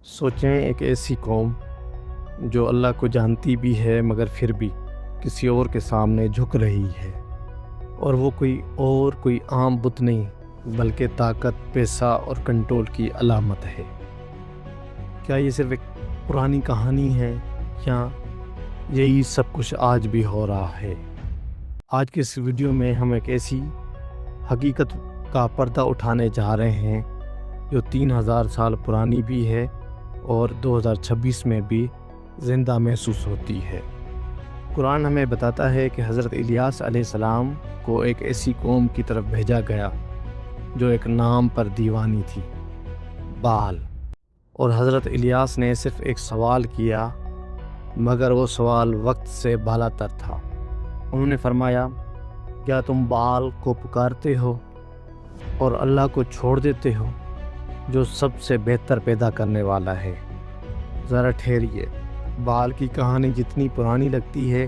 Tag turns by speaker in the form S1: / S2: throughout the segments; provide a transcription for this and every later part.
S1: سوچیں ایک ایسی قوم جو اللہ کو جانتی بھی ہے مگر پھر بھی کسی اور کے سامنے جھک رہی ہے، اور وہ کوئی عام بت نہیں بلکہ طاقت، پیسہ اور کنٹرول کی علامت ہے۔ کیا یہ صرف ایک پرانی کہانی ہے یا یہی سب کچھ آج بھی ہو رہا ہے؟ آج کے اس ویڈیو میں ہم ایک ایسی حقیقت کا پردہ اٹھانے جا رہے ہیں جو 3000 سال پرانی بھی ہے اور 2026 میں بھی زندہ محسوس ہوتی ہے۔ قرآن ہمیں بتاتا ہے کہ حضرت الیاس علیہ السلام کو ایک ایسی قوم کی طرف بھیجا گیا جو ایک نام پر دیوانی تھی، بال، اور حضرت الیاس نے صرف ایک سوال کیا مگر وہ سوال وقت سے بالا تر تھا۔ انہوں نے فرمایا، کیا تم بال کو پکارتے ہو اور اللہ کو چھوڑ دیتے ہو جو سب سے بہتر پیدا کرنے والا ہے؟ ذرا ٹھہریے، بال کی کہانی جتنی پرانی لگتی ہے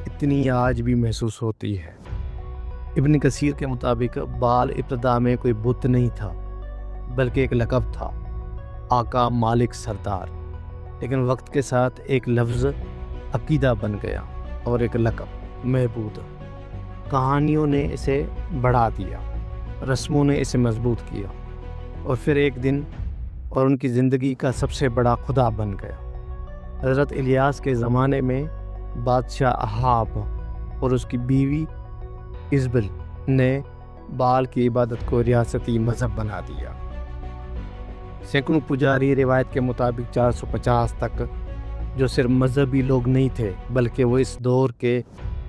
S1: اتنی آج بھی محسوس ہوتی ہے۔ ابن کثیر کے مطابق بال ابتدا میں کوئی بت نہیں تھا بلکہ ایک لقب تھا، آقا، مالک، سردار، لیکن وقت کے ساتھ ایک لفظ عقیدہ بن گیا اور ایک لقب معبود۔ کہانیوں نے اسے بڑھا دیا، رسموں نے اسے مضبوط کیا، اور پھر ایک دن اور ان کی زندگی کا سب سے بڑا خدا بن گیا۔ حضرت الیاس کے زمانے میں بادشاہ احاب اور اس کی بیوی ایزبل نے بال کی عبادت کو ریاستی مذہب بنا دیا۔ سینکڑوں پجاری روایت کے مطابق 450 تک، جو صرف مذہبی لوگ نہیں تھے بلکہ وہ اس دور کے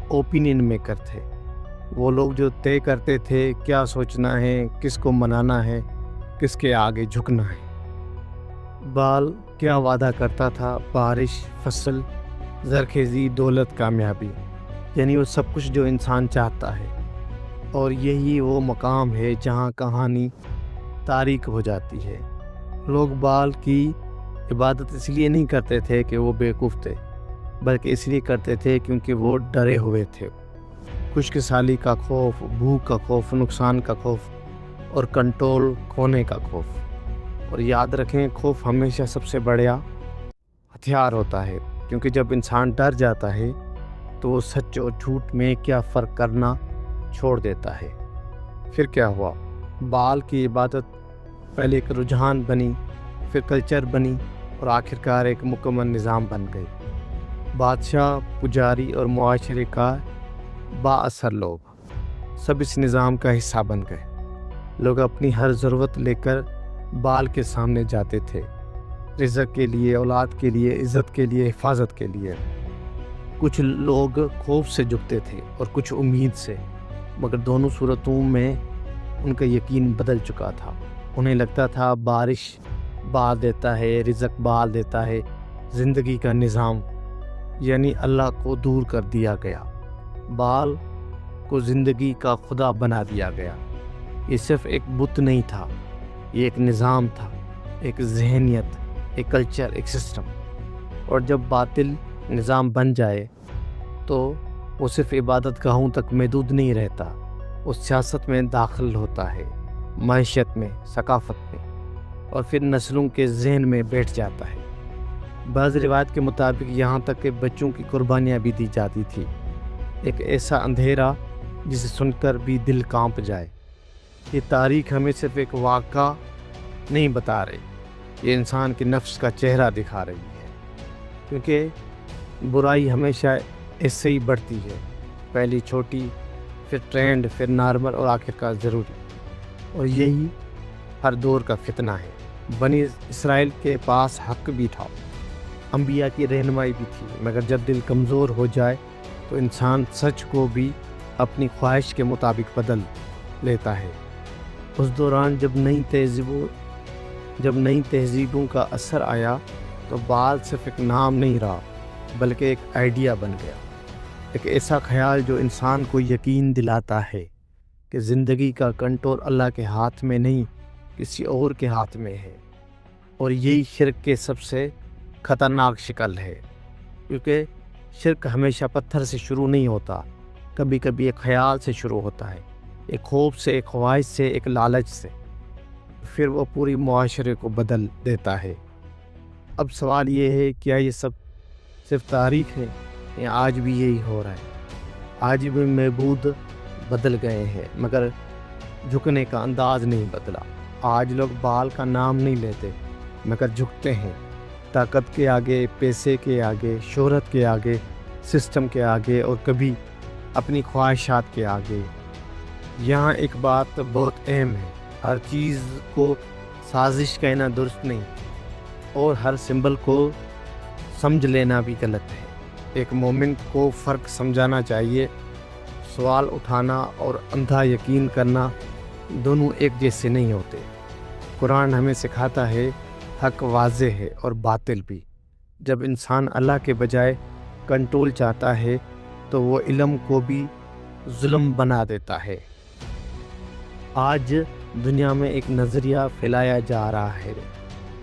S1: اوپینین میکر تھے، وہ لوگ جو طے کرتے تھے کیا سوچنا ہے، کس کو منانا ہے، کس کے آگے جھکنا ہے۔ بال کیا وعدہ کرتا تھا؟ بارش، فصل، زرخیزی، دولت، کامیابی، یعنی وہ سب کچھ جو انسان چاہتا ہے۔ اور یہی وہ مقام ہے جہاں کہانی تاریک ہو جاتی ہے۔ لوگ بال کی عبادت اس لیے نہیں کرتے تھے کہ وہ بیوقوف تھے، بلکہ اس لیے کرتے تھے کیونکہ وہ ڈرے ہوئے تھے۔ خشک سالی کا خوف، بھوک کا خوف، نقصان کا خوف اور کنٹرول کھونے کا خوف۔ اور یاد رکھیں، خوف ہمیشہ سب سے بڑا ہتھیار ہوتا ہے، کیونکہ جب انسان ڈر جاتا ہے تو وہ سچ اور جھوٹ میں کیا فرق کرنا چھوڑ دیتا ہے۔ پھر کیا ہوا؟ بال کی عبادت پہلے ایک رجحان بنی، پھر کلچر بنی اور آخرکار ایک مکمل نظام بن گئی۔ بادشاہ، پجاری اور معاشرے کا با اثر لوگ سب اس نظام کا حصہ بن گئے۔ لوگ اپنی ہر ضرورت لے کر بال کے سامنے جاتے تھے، رزق کے لیے، اولاد کے لیے، عزت کے لیے، حفاظت کے لیے۔ کچھ لوگ خوف سے جھکتے تھے اور کچھ امید سے، مگر دونوں صورتوں میں ان کا یقین بدل چکا تھا۔ انہیں لگتا تھا بارش بال دیتا ہے، رزق بال دیتا ہے، زندگی کا نظام یعنی اللہ کو دور کر دیا گیا، بال کو زندگی کا خدا بنا دیا گیا۔ یہ صرف ایک بت نہیں تھا، یہ ایک نظام تھا، ایک ذہنیت، ایک کلچر، ایک سسٹم۔ اور جب باطل نظام بن جائے تو وہ صرف عبادت گاہوں تک محدود نہیں رہتا، وہ سیاست میں داخل ہوتا ہے، معیشت میں، ثقافت میں، اور پھر نسلوں کے ذہن میں بیٹھ جاتا ہے۔ بعض روایت کے مطابق یہاں تک کہ بچوں کی قربانیاں بھی دی جاتی تھی، ایک ایسا اندھیرا جسے سن کر بھی دل کانپ جائے۔ یہ تاریخ ہمیں صرف ایک واقعہ نہیں بتا رہی، یہ انسان کے نفس کا چہرہ دکھا رہی ہے، کیونکہ برائی ہمیشہ ایسے ہی بڑھتی ہے، پہلی چھوٹی، پھر ٹرینڈ، پھر نارمل اور آخرکار ضروری۔ اور یہی ہر دور کا فتنہ ہے۔ بنی اسرائیل کے پاس حق بھی تھا، انبیاء کی رہنمائی بھی تھی، مگر جب دل کمزور ہو جائے تو انسان سچ کو بھی اپنی خواہش کے مطابق بدل لیتا ہے۔ اس دوران جب نئی تہذیبوں کا اثر آیا تو بال صرف ایک نام نہیں رہا بلکہ ایک آئیڈیا بن گیا، ایک ایسا خیال جو انسان کو یقین دلاتا ہے کہ زندگی کا کنٹرول اللہ کے ہاتھ میں نہیں، کسی اور کے ہاتھ میں ہے۔ اور یہی شرک کے سب سے خطرناک شکل ہے، کیونکہ شرک ہمیشہ پتھر سے شروع نہیں ہوتا، کبھی کبھی ایک خیال سے شروع ہوتا ہے، ایک خوف سے، ایک خواہش سے، ایک لالچ سے، پھر وہ پوری معاشرے کو بدل دیتا ہے۔ اب سوال یہ ہے، کیا یہ سب صرف تاریخ ہے یا آج بھی یہی ہو رہا ہے؟ آج بھی معبود بدل گئے ہیں مگر جھکنے کا انداز نہیں بدلا۔ آج لوگ بال کا نام نہیں لیتے مگر جھکتے ہیں، طاقت کے آگے، پیسے کے آگے، شہرت کے آگے، سسٹم کے آگے، اور کبھی اپنی خواہشات کے آگے۔ یہاں ایک بات بہت اہم ہے، ہر چیز کو سازش کہنا درست نہیں، اور ہر سمبل کو سمجھ لینا بھی غلط ہے۔ ایک مومن کو فرق سمجھانا چاہیے۔ سوال اٹھانا اور اندھا یقین کرنا دونوں ایک جیسے نہیں ہوتے۔ قرآن ہمیں سکھاتا ہے حق واضح ہے اور باطل بھی۔ جب انسان اللہ کے بجائے کنٹرول چاہتا ہے تو وہ علم کو بھی ظلم بنا دیتا ہے۔ آج دنیا میں ایک نظریہ پھیلایا جا رہا ہے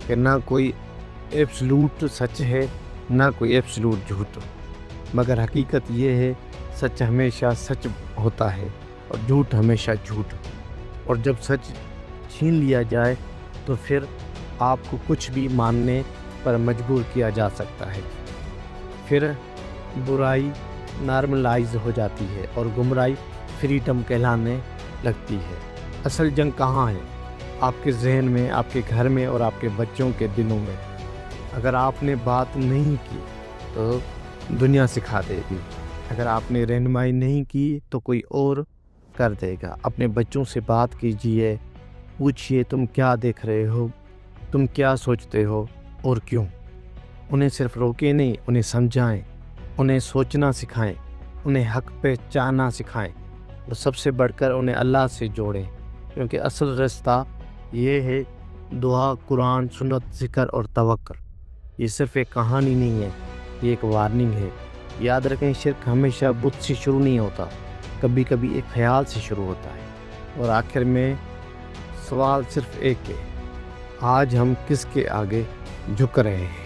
S1: کہ نہ کوئی ایبسلوٹ سچ ہے نہ کوئی ایبسلوٹ جھوٹ، مگر حقیقت یہ ہے سچ ہمیشہ سچ ہوتا ہے اور جھوٹ ہمیشہ جھوٹ۔ اور جب سچ چھین لیا جائے تو پھر آپ کو کچھ بھی ماننے پر مجبور کیا جا سکتا ہے۔ پھر برائی نارملائز ہو جاتی ہے اور گمراہی فریڈم کہلانے لگتی ہے۔ اصل جنگ کہاں ہے؟ آپ کے ذہن میں، آپ کے گھر میں اور آپ کے بچوں کے دلوں میں۔ اگر آپ نے بات نہیں کی تو دنیا سکھا دے گی، اگر آپ نے رہنمائی نہیں کی تو کوئی اور کر دے گا۔ اپنے بچوں سے بات کیجئے، پوچھئے تم کیا دیکھ رہے ہو، تم کیا سوچتے ہو اور کیوں۔ انہیں صرف روکے نہیں، انہیں سمجھائیں، انہیں سوچنا سکھائیں، انہیں حق پہچاننا سکھائیں، اور سب سے بڑھ کر انہیں اللہ سے جوڑیں، کیونکہ اصل رستہ یہ ہے دعا، قرآن، سنت، ذکر اور توکل۔ یہ صرف ایک کہانی نہیں ہے، یہ ایک وارننگ ہے۔ یاد رکھیں، شرک ہمیشہ بت سے شروع نہیں ہوتا، کبھی کبھی ایک خیال سے شروع ہوتا ہے۔ اور آخر میں سوال صرف ایک ہے، آج ہم کس کے آگے جھک رہے ہیں؟